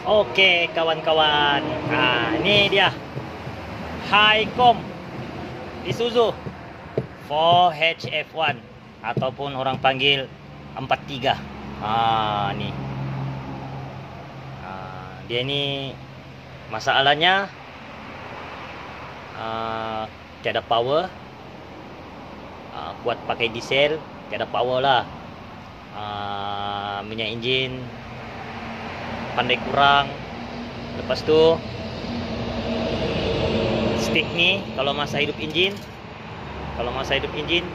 Oke kawan-kawan, nah ini dia Highcom Isuzu 4HF1 ataupun orang panggil 43. Nih. Dia ini masalahnya tiada power, buat pakai diesel tiada power lah. Minyak engine pandai kurang. Lepas tu stick ni kalau masa hidup engine,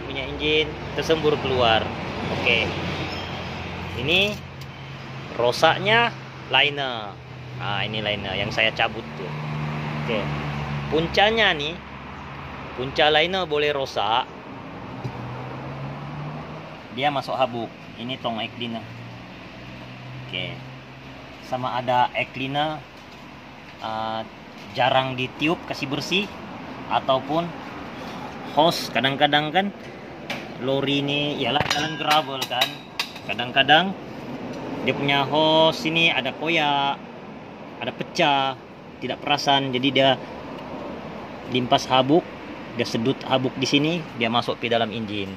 minyak engine tersembur keluar. Oke. Ini rosaknya liner. Ini liner yang saya cabut tuh. Oke. Puncanya nih, punca liner boleh rosak. Dia masuk habuk. Ini tong air cleaner. Oke. Sama ada air cleaner jarang ditiup kasih bersih, ataupun hose. Kadang-kadang kan lori ini ialah jalan gravel kan, kadang-kadang dia punya hose ini ada koyak, ada pecah, tidak perasan, jadi dia limpas habuk, dia sedut habuk di sini, dia masuk ke dalam engine.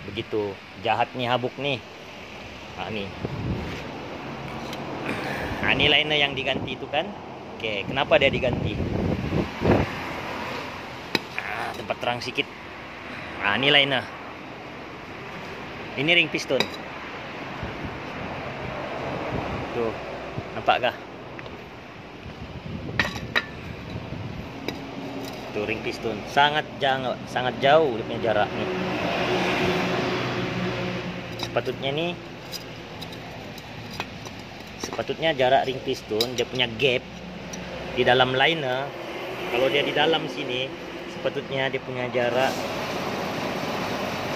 Begitu jahatnya habuk nih. Nih. Ini liner yang diganti itu kan. Oke, kenapa dia diganti? Tempat terang sedikit. Ini liner. Ini ring piston. Tuh, nampak kah? Tuh ring piston. Sangat jauh dia punya jarak nih. Sepatutnya jarak ring piston dia punya gap di dalam liner. Kalau dia di dalam sini, sepatutnya dia punya jarak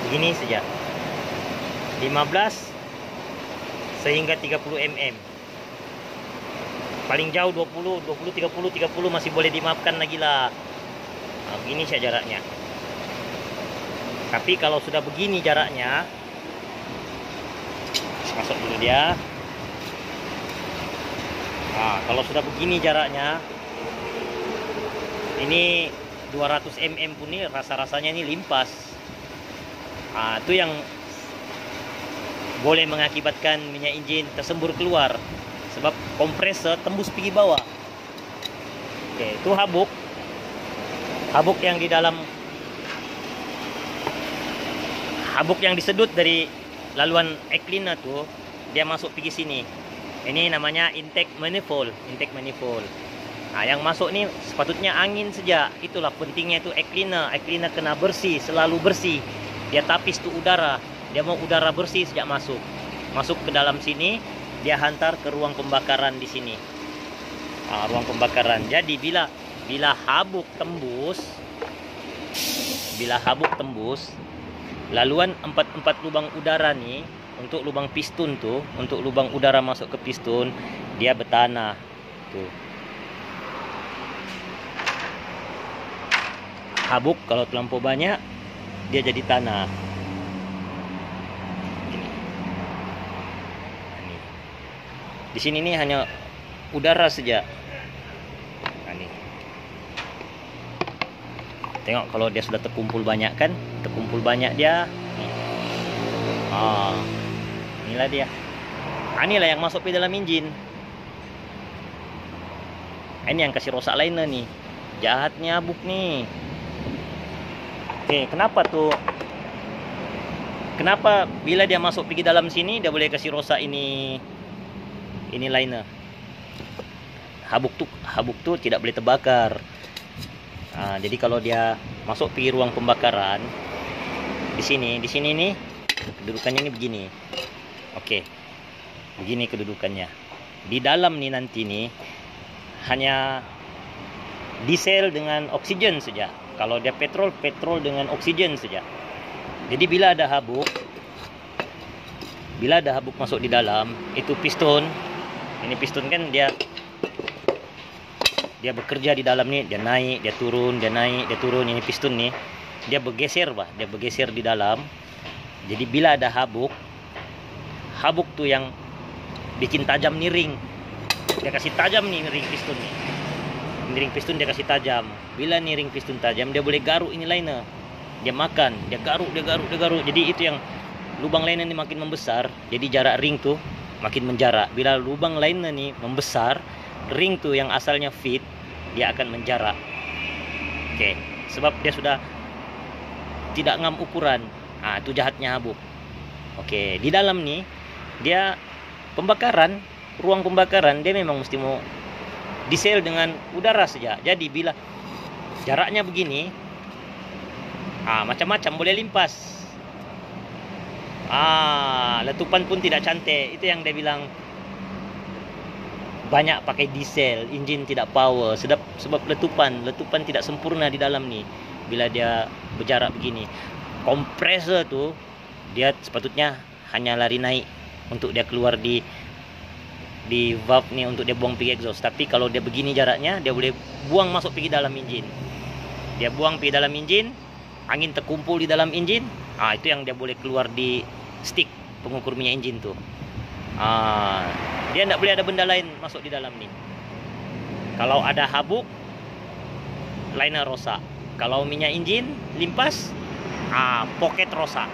begini saja, 15 sehingga 30 mm. Paling jauh 20, 30 masih boleh dimaafkan lagi lah. Begini saja jaraknya. Tapi kalau sudah begini jaraknya, masuk dulu dia. Kalau sudah begini jaraknya, ini 200 mm pun nih rasa-rasanya ini limpas. Itu yang boleh mengakibatkan minyak engine tersembur keluar, sebab kompresor tembus pergi bawah. Oke, itu habuk yang di dalam, habuk yang disedut dari laluan air cleaner tuh, dia masuk pergi sini. Ini namanya intake manifold. Yang masuk nih sepatutnya angin saja. Itulah pentingnya itu air cleaner. Air cleaner kena bersih, selalu bersih. Dia tapis tuh udara. Dia mau udara bersih sejak masuk. Masuk ke dalam sini, dia hantar ke ruang pembakaran di sini. Ruang pembakaran. Jadi bila habuk tembus, laluan 4 lubang udara nih, untuk lubang piston tuh, untuk lubang udara masuk ke piston, dia bertanah tuh. Habuk kalau terlampau banyak, dia jadi tanah. Di sini nih hanya udara saja. Nih. Tengok kalau dia sudah terkumpul banyak kan, dia. Inilah dia. Inilah yang masuk ke dalam engine. Ini yang kasih rosak liner nih. Jahatnya habuk nih. Oke, kenapa bila dia masuk pergi dalam sini dia boleh kasih rosak ini liner. Habuk tuh tidak boleh terbakar. Jadi kalau dia masuk pergi ruang pembakaran, di sini nih kedudukannya ini begini. Oke, begini kedudukannya. Di dalam nih nanti nih hanya diesel dengan oksigen saja. Kalau dia petrol dengan oksigen saja. Jadi bila ada habuk masuk di dalam, itu piston. Ini piston kan dia bekerja di dalam nih, dia naik, dia turun, dia naik, dia turun. Ini piston nih, dia bergeser di dalam. Jadi bila ada habuk tuh yang bikin tajam nih ring. Dia kasih tajam nih ring piston nih. Ini ring piston dia kasih tajam. Bila nih ring piston tajam, dia boleh garuk ini liner. Dia makan, dia garuk. Jadi itu yang lubang liner ini makin membesar, jadi jarak ring tuh makin menjarak. Bila lubang liner nih membesar, ring tuh yang asalnya fit, dia akan menjarak. Oke, sebab dia sudah tidak ngam ukuran. Nah, itu jahatnya habuk. Oke, di dalam nih dia pembakaran, ruang pembakaran dia memang mesti mau diesel dengan udara saja. Jadi bila jaraknya begini, macam-macam boleh limpas. Letupan pun tidak cantik. Itu yang dia bilang banyak pakai diesel, engine tidak power. Sebab letupan tidak sempurna di dalam nih. Bila dia berjarak begini, kompresor tuh dia sepatutnya hanya lari naik untuk dia keluar di valve nih untuk dia buang pergi exhaust. Tapi kalau dia begini jaraknya, dia boleh buang masuk pergi dalam engine. Dia buang pergi dalam engine, angin terkumpul di dalam engine. Itu yang dia boleh keluar di stick pengukur minyak engine tuh. Dia tidak boleh ada benda lain masuk di dalam nih. Kalau ada habuk, liner rosak. Kalau minyak engine limpas, pocket rosak.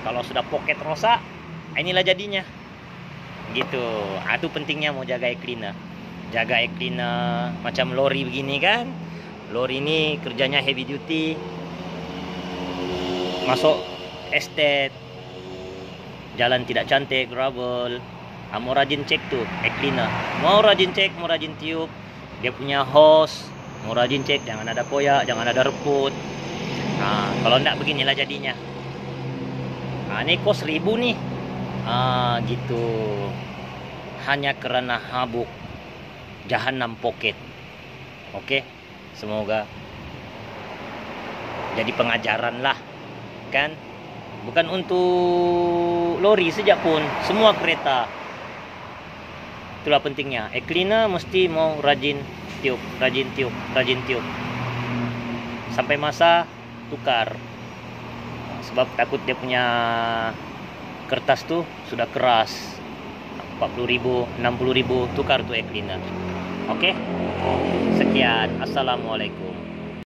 Kalau sudah pocket rosak, inilah jadinya. Gitu. Itu pentingnya mau jaga air cleaner. Jaga air cleaner macam lori begini kan. Lori ini kerjanya heavy duty. Masuk estate, jalan tidak cantik, gravel. Mau rajin cek tuh air cleaner. Mau rajin cek, mau rajin tiup. Dia punya hose. Mau rajin cek, jangan ada koyak, jangan ada reput. Kalau enggak beginilah jadinya. Ini kos 1.000 nih. Gitu. Hanya karena habuk jahanam pocket. Oke. Semoga jadi pengajaran lah. Kan? Bukan untuk lori saja pun, semua kereta. Itulah pentingnya. Air cleaner mesti mau rajin tiup. Sampai masa tukar. Sebab takut dia punya kertas tuh sudah keras. 40.000, 60.000 tukar tuh air cleaner. Oke? Sekian. Assalamualaikum.